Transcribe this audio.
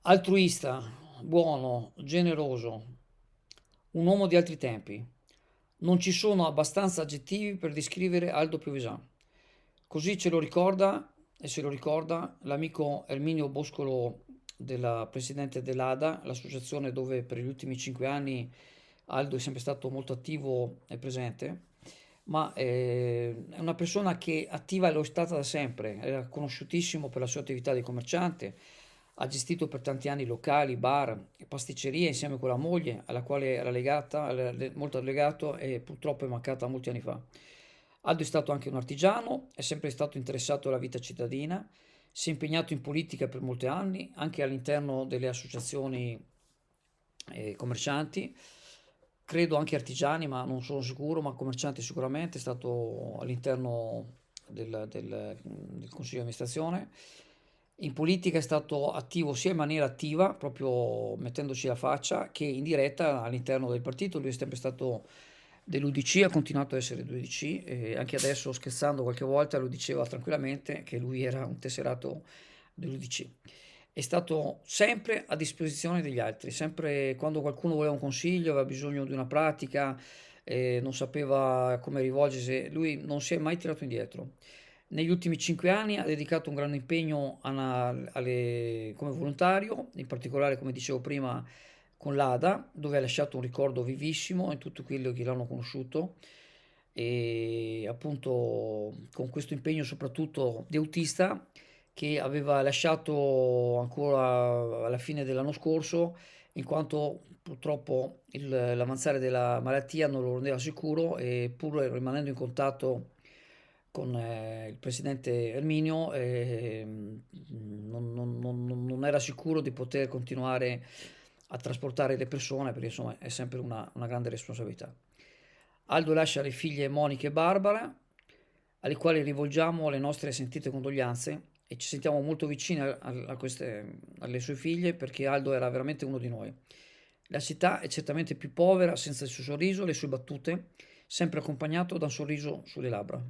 Altruista, buono, generoso, un uomo di altri tempi. Non ci sono abbastanza aggettivi per descrivere Aldo Piovesan. Così ce lo ricorda e se lo ricorda l'amico Erminio Boscolo, presidente dell'ADA, l'associazione dove per gli ultimi 5 anni Aldo è sempre stato molto attivo e presente, ma è una persona che attiva lo è stata da sempre, era conosciutissimo per la sua attività di commerciante, ha gestito per tanti anni locali, bar e pasticcerie insieme con la moglie, alla quale era molto legato e purtroppo è mancata molti anni fa. Aldo è stato anche un artigiano, è sempre stato interessato alla vita cittadina, si è impegnato in politica per molti anni, anche all'interno delle associazioni commercianti, credo anche artigiani, ma non sono sicuro, ma commercianti sicuramente, è stato all'interno del consiglio di amministrazione. In politica è stato attivo sia in maniera attiva, proprio mettendoci la faccia, che in diretta all'interno del partito. Lui è sempre stato dell'UDC, ha continuato ad essere dell'UDC e anche adesso scherzando qualche volta lo diceva tranquillamente che lui era un tesserato dell'UDC. È stato sempre a disposizione degli altri, sempre quando qualcuno voleva un consiglio, aveva bisogno di una pratica, non sapeva come rivolgersi, lui non si è mai tirato indietro. Negli ultimi 5 anni ha dedicato un grande impegno come volontario, in particolare, come dicevo prima, con l'ADA, dove ha lasciato un ricordo vivissimo in tutto quello che l'hanno conosciuto e appunto con questo impegno soprattutto di autista che aveva lasciato ancora alla fine dell'anno scorso, in quanto purtroppo l'avanzare della malattia non lo rendeva sicuro e pur rimanendo in contatto con il presidente Erminio, non era sicuro di poter continuare a trasportare le persone perché insomma è sempre una grande responsabilità. Aldo lascia le figlie Monica e Barbara, alle quali rivolgiamo le nostre sentite condoglianze e ci sentiamo molto vicini alle sue figlie perché Aldo era veramente uno di noi. La città è certamente più povera senza il suo sorriso, le sue battute, sempre accompagnato da un sorriso sulle labbra.